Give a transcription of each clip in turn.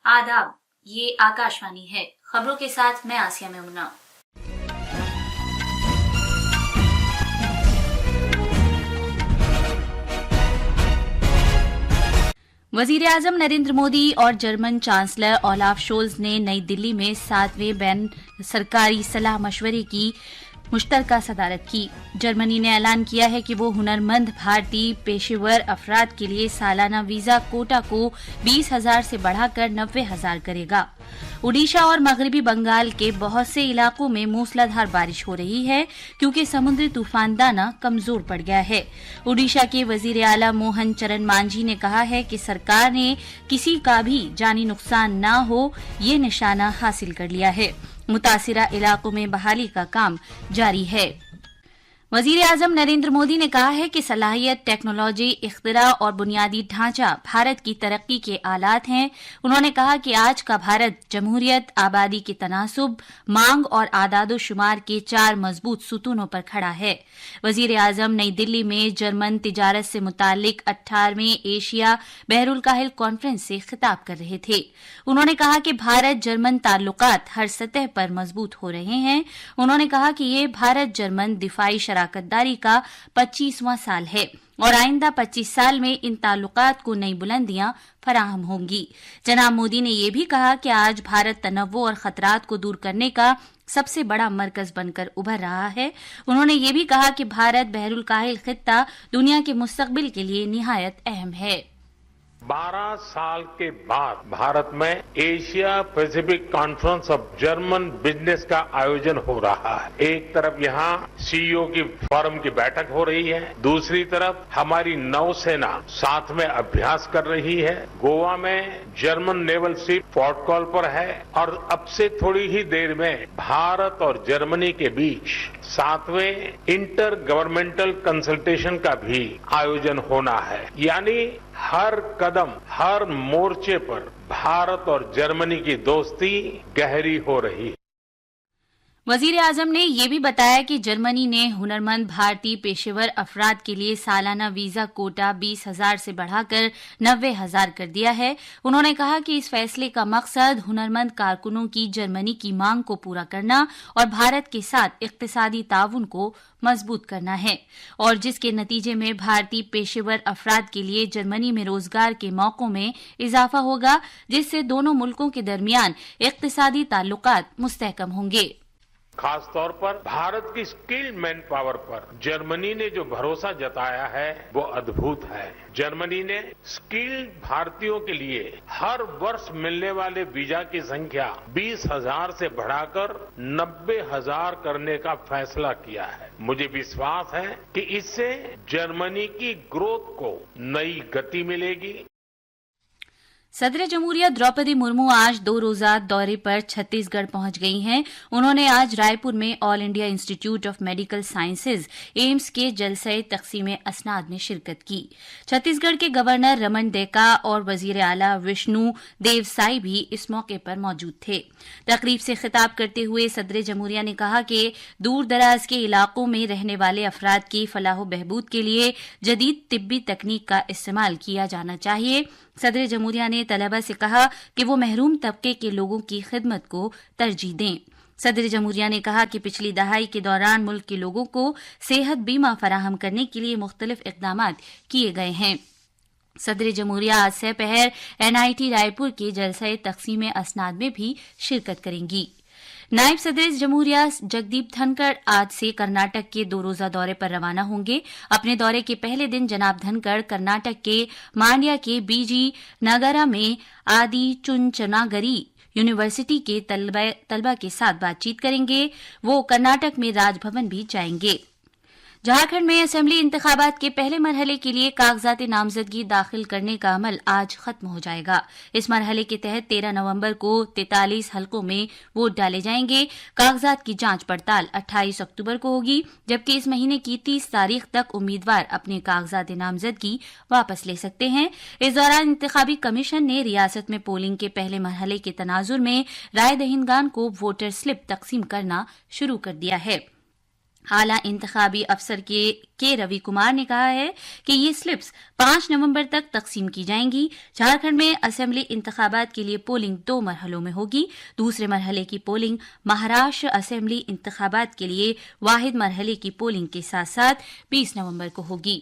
आदाब, ये आकाशवाणी है। खबरों के साथ मैं आसिया मेमुना। वजीर-ए-आजम नरेंद्र मोदी और जर्मन चांसलर ओलाफ शोल्ज ने नई दिल्ली में 7वें बैन सरकारी सलाह मशवरे की मुश्तरका सदारत की। जर्मनी ने ऐलान किया है कि वो हुनरमंद भारतीय पेशेवर अफराद के लिए सालाना वीजा कोटा को 20,000 से बढ़ाकर 90,000 करेगा। ओडिशा और मगरबी बंगाल के बहुत से इलाकों में मूसलाधार बारिश हो रही है क्योंकि समुद्री तूफान दाना कमजोर पड़ गया है। ओडिशा के वजीर आला मोहन चरण मांझी ने कहा है कि सरकार ने किसी का भी जानी नुकसान न हो ये निशाना हासिल कर लिया है। मुतासिरा इलाकों में बहाली का काम जारी है। वजीर आजम नरेंद्र मोदी ने कहा है कि सलाहियत, टेक्नोलॉजी, इख्तिरा और बुनियादी ढांचा भारत की तरक्की के आलात हैं। उन्होंने कहा कि आज का भारत जमहूरियत, आबादी के तनासुब, मांग और आदादोशुमार के 4 मजबूत सुतूनों पर खड़ा है। वजीर आजम नई दिल्ली में जर्मन तिजारत से मुतालिक 18वें एशिया बहरुल काहिल कॉन्फ्रेंस से खिताब कर रहे थे। उन्होंने कहा कि भारत जर्मन ताल्लुकात हर सतह पर मजबूत हो रहे हैं। उन्होंने कहा कि ये भारत जर्मन दिफाई शराकतदारी का 25वां साल है और आइंदा 25 साल में इन ताल्लुकात को नई बुलंदियां फराहम होंगी। जनाब मोदी ने यह भी कहा कि आज भारत तनव्वु और खतरात को दूर करने का सबसे बड़ा मरकज बनकर उभर रहा है। उन्होंने ये भी कहा कि भारत बहरुल काहिल खित्ता दुनिया के मुस्तकबिल के लिए निहायत अहम है। 12 साल के बाद भारत में Asia Pacific conference of German business का आयोजन हो रहा है। एक तरफ यहाँ सीईओ की फोरम की बैठक हो रही है, दूसरी तरफ हमारी नौसेना साथ में अभ्यास कर रही है। गोवा में German naval ship port call पर है और अब से थोड़ी ही देर में भारत और जर्मनी के बीच 7वें इंटर गवर्नमेंटल कंसल्टेशन का भी आयोजन होना है। यानी हर कदम, हर मोर्चे पर भारत और जर्मनी की दोस्ती गहरी हो रही है। वजीर आजम ने यह भी बताया कि जर्मनी ने हुनरमंद भारतीय पेशेवर अफराद के लिए सालाना वीजा कोटा 20,000 से बढ़ाकर 90,000 कर दिया है। उन्होंने कहा कि इस फैसले का मकसद हुनरमंद कारकुनों की जर्मनी की मांग को पूरा करना और भारत के साथ इक्तिसादी ताउन को मजबूत करना है और जिसके नतीजे में भारतीय पेशेवर अफराद के लिए जर्मनी में रोजगार के मौकों में इजाफा होगा, जिससे दोनों मुल्कों के दरमियान इक्तिसादी ताल्लुकात मुस्तहकम होंगे। खासतौर पर भारत की स्किल्ड मैन पावर पर जर्मनी ने जो भरोसा जताया है वो अद्भुत है। जर्मनी ने स्किल्ड भारतीयों के लिए हर वर्ष मिलने वाले वीजा की संख्या 20,000 से बढ़ाकर 90,000 करने का फैसला किया है। मुझे विश्वास है कि इससे जर्मनी की ग्रोथ को नई गति मिलेगी। सदर जमहूरिया द्रौपदी मुर्मू आज 2 रोजा दौरे पर छत्तीसगढ़ पहुंच गई हैं। उन्होंने आज रायपुर में all India institute of medical sciences AIIMS के जलसे तकसीम असनाद में शिरकत की। छत्तीसगढ़ के गवर्नर रमन डेका और वजीर आला विष्णु देवसाई भी इस मौके पर मौजूद थे। तकरीब से खिताब करते हुए सदर जमहूरिया ने कहा कि दूर दराज के इलाकों में रहने वाले अफराद की फलाह बहबूद के लिए जदीद तिब्बी तकनीक का इस्तेमाल किया जाना चाहिए। सदर जमहूरिया ने तलबा से कहा कि वो महरूम तबके के लोगों की खिदमत को तरजीह दें। सदर जमहूरिया ने कहा कि पिछली दहाई के दौरान मुल्क के लोगों को सेहत बीमा फराहम करने के लिए मुख्तलिफ इकदामात किए गए हैं। सदर जमहूरिया आज से पहर एनआईटी रायपुर के जलसे तकसीम असनाद में भी शिरकत करेंगी। नायब सदर जमहूरिया जगदीप धनखड़ आज से कर्नाटक के 2 रोजा दौरे पर रवाना होंगे। अपने दौरे के पहले दिन जनाब धनखड़ कर्नाटक के मांड्या के बीजी नगरा में आदि चुनचनागरी यूनिवर्सिटी के तलबा के साथ बातचीत करेंगे। वो कर्नाटक में राजभवन भी जाएंगे। झारखंड में असेंबली इंतखाबात के पहले मरहले के लिए कागजात नामजदगी दाखिल करने का अमल आज खत्म हो जाएगा। इस मरहले के तहत 13 नवंबर को 43 हलकों में वोट डाले जाएंगे। कागजात की जांच पड़ताल 28 अक्टूबर को होगी, जबकि इस महीने की 30 तारीख तक उम्मीदवार अपने कागजात नामजदगी वापस ले सकते हैं। इस दौरान इंतखाबी कमीशन ने रियासत में पोलिंग के पहले मरहले के तनाजुर में राय दहिंदगान को वोटर स्लिप तकसीम करना शुरू कर दिया है। आला इंतखाबी अफसर के रवि कुमार ने कहा है कि ये स्लिप्स 5 नवंबर तक तकसीम की जाएंगी। झारखंड में असेंबली इंतखाबात के लिए पोलिंग 2 मरहलों में होगी। दूसरे मरहले की पोलिंग महाराष्ट्र असेंबली इंतखाबात के लिए वाहिद मरहले की पोलिंग के साथ साथ 20 नवंबर को होगी।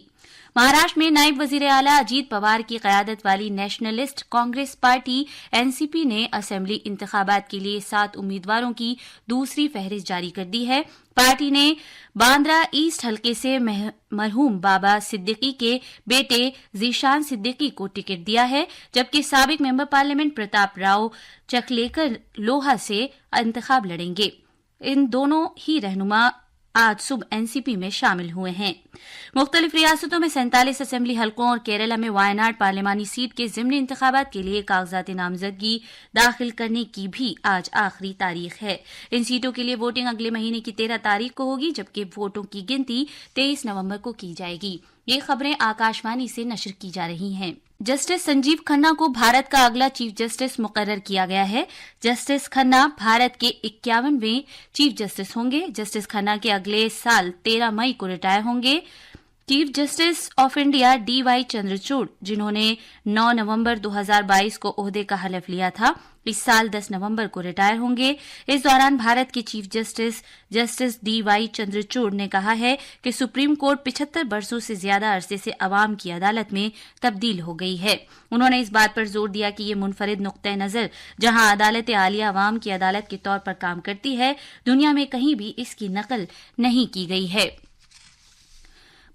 महाराष्ट्र में नायब वजीर आला अजीत पवार की कयादत वाली नेशनलिस्ट कांग्रेस पार्टी एनसीपी ने असेंबली इंतखाबात के लिए 7 उम्मीदवारों की दूसरी फहरिस्त जारी कर दी है। पार्टी ने बांद्रा ईस्ट हलके से मरहूम बाबा सिद्दीकी के बेटे जीशान सिद्दीकी को टिकट दिया है, जबकि साबिक मेंबर पार्लियामेंट प्रताप राव चकलेकर लोहा से इंतखाब लड़ेंगे। इन दोनों ही रहनुमा आज सुबह एनसीपी में शामिल हुए हैं। मुख्तलिफ रियासतों में 47 असेंबली हलकों और केरला में वायनाड पार्लिमानी सीट के ज़िमनी इंतखाबात के लिए कागजात नामजदगी दाखिल करने की भी आज आखिरी तारीख है। इन सीटों के लिए वोटिंग अगले महीने की 13 तारीख को होगी, जबकि वोटों की गिनती 23 नवंबर को की जाएगी। ये खबरें आकाशवाणी से नशर की जा रही हैं। जस्टिस संजीव खन्ना को भारत का अगला चीफ जस्टिस मुकर्रर किया गया है। जस्टिस खन्ना भारत के 51वें चीफ जस्टिस होंगे। जस्टिस खन्ना के अगले साल 13 मई को रिटायर होंगे। Chief justice of India DY Chandrachud, जिन्होंने 9 नवंबर 2022 को ओहदे का हलफ लिया था, इस साल 10 नवंबर को रिटायर होंगे। इस दौरान भारत के चीफ जस्टिस डीवाई चंद्रचूड़ ने कहा है कि सुप्रीम कोर्ट 75 वर्षों से ज्यादा अरसे से अवाम की अदालत में तब्दील हो गई है। उन्होंने इस बात पर जोर दिया कि ये मुनफरिद नुक्ते नजर जहां अदालत आलिया अवाम की अदालत के तौर पर काम करती है, दुनिया में कहीं भी इसकी नकल नहीं की गई है।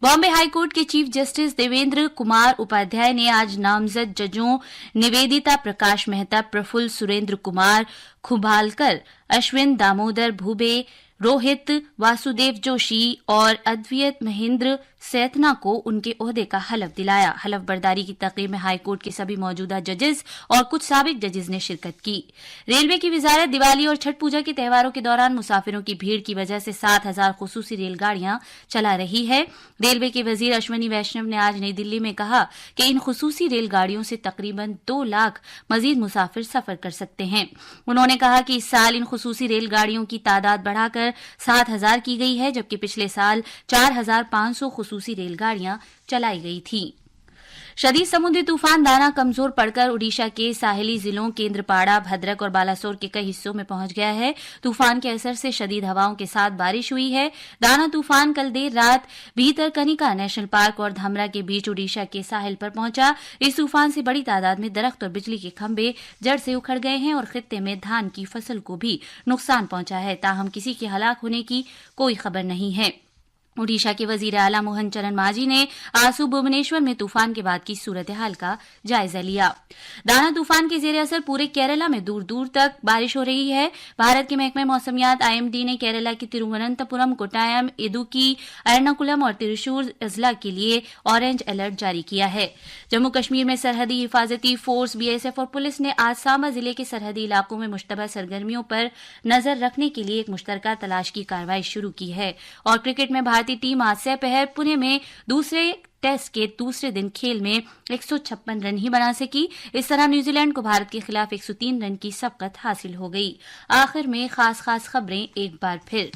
बॉम्बे हाईकोर्ट के चीफ जस्टिस देवेंद्र कुमार उपाध्याय ने आज नामजद जजों निवेदिता प्रकाश मेहता, प्रफुल्ल सुरेंद्र कुमार खुबालकर, अश्विन दामोदर भूबे, रोहित वासुदेव जोशी और अद्वैत महेंद्र सैतना को उनके ओहदे का हलफ दिलाया। हलफ बर्दारी की तकरीब में हाईकोर्ट के सभी मौजूदा जजेस और कुछ साबिक जजेस ने शिरकत की। रेलवे की वजारत दिवाली और छठ पूजा के त्योहारों के दौरान मुसाफिरों की भीड़ की वजह से 7,000 खुसूसी रेलगाड़ियां चला रही है। रेलवे के वजीर अश्विनी वैष्णव ने आज नई दिल्ली में कहा कि इन खुसूसी रेलगाड़ियों से तकरीबन 2 लाख मजीद मुसाफिर सफर कर सकते हैं। उन्होंने कहा कि इस साल इन खुसूसी रेलगाड़ियों की तादाद बढ़ाकर 7,000 की गई है, जबकि पिछले साल 4,500 खुसूसी रेलगाड़ियां चलाई गई थी। शदीद समुद्री तूफान दाना कमजोर पड़कर ओडिशा के साहिली जिलों केंद्रपाड़ा, भद्रक और बालासोर के कई हिस्सों में पहुंच गया है। तूफान के असर से शदीद हवाओं के साथ बारिश हुई है। दाना तूफान कल देर रात भीतरकनिका नेशनल पार्क और धमरा के बीच ओडिशा के साहिल पर पहुंचा। इस तूफान से बड़ी तादाद में दरख्त और बिजली के खंभे जड़ से उखड़ गए हैं और खित्ते में धान की फसल को भी नुकसान पहुंचा है। ताहम किसी के हलाक होने की कोई खबर नहीं है। ओडिशा के वजीर आला मोहन चरण मांझी ने आज सुबह भुवनेश्वर में तूफान के बाद की सूरत हाल का जायजा लिया। दाना तूफान के जेर असर पूरे केरला में दूर दूर तक बारिश हो रही है। भारत के महकमे मौसमियात IMD ने केरला के तिरुवनंतपुरम, कोट्टायम, इदुक्की, एर्नाकुलम और त्रिशूर अजला के लिए ऑरेंज अलर्ट जारी किया है। जम्मू कश्मीर में सरहदी हिफाजती फोर्स BSF और पुलिस ने आज सांबा जिले के सरहदी इलाकों में मुश्तबह सरगर्मियों पर नजर रखने के लिए एक मुश्तरका तलाश की कार्रवाई शुरू की है। और क्रिकेट में भारतीय टीम आज से पहर पुणे में दूसरे टेस्ट के दूसरे दिन खेल में 156 रन ही बना सकी। इस तरह न्यूजीलैंड को भारत के खिलाफ 103 रन की सबकत हासिल हो गई। आखिर में खास खबरें एक बार फिर।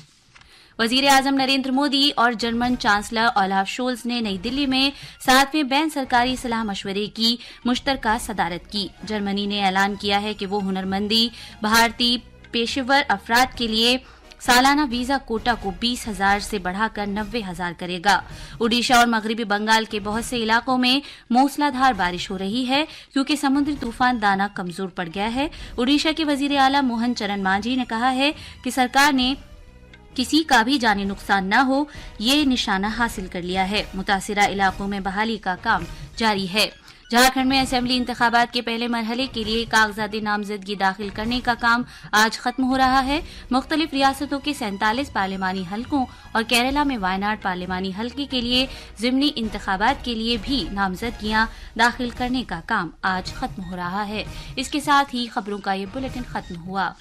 वजीर आजम नरेंद्र मोदी और जर्मन चांसलर ओलाफ शोल्ज ने नई दिल्ली में 7वें बैन सरकारी सलाह मशवरे की मुश्तरका सदारत की। जर्मनी ने ऐलान किया है कि वो हुनरमंदी भारतीय पेशेवर अफराद के लिए सालाना वीजा कोटा को 20,000 से बढ़ाकर 90,000 करेगा। ओडिशा और मगरबी बंगाल के बहुत से इलाकों में मूसलाधार बारिश हो रही है क्योंकि समुद्री तूफान दाना कमजोर पड़ गया है। ओडिशा के वजीर आला मोहन चरण मांझी ने कहा है कि सरकार ने किसी का भी जानी नुकसान न हो ये निशाना हासिल कर लिया है। मुतासिरा इलाकों में बहाली का काम जारी है। झारखंड में असेंबली इंतखाबात के पहले मरहले के लिए कागजात नामजदगी दाखिल करने का काम आज खत्म हो रहा है। मुख्तलिफ रियासतों के 47 पार्लिमानी हलकों और केरला में वायनाड पार्लिमानी हलके के लिए ज़िमनी इंतखाबात के लिए भी नामजदगियां दाखिल करने का काम आज खत्म हो रहा है। इसके साथ ही खबरों का ये बुलेटिन खत्म हुआ।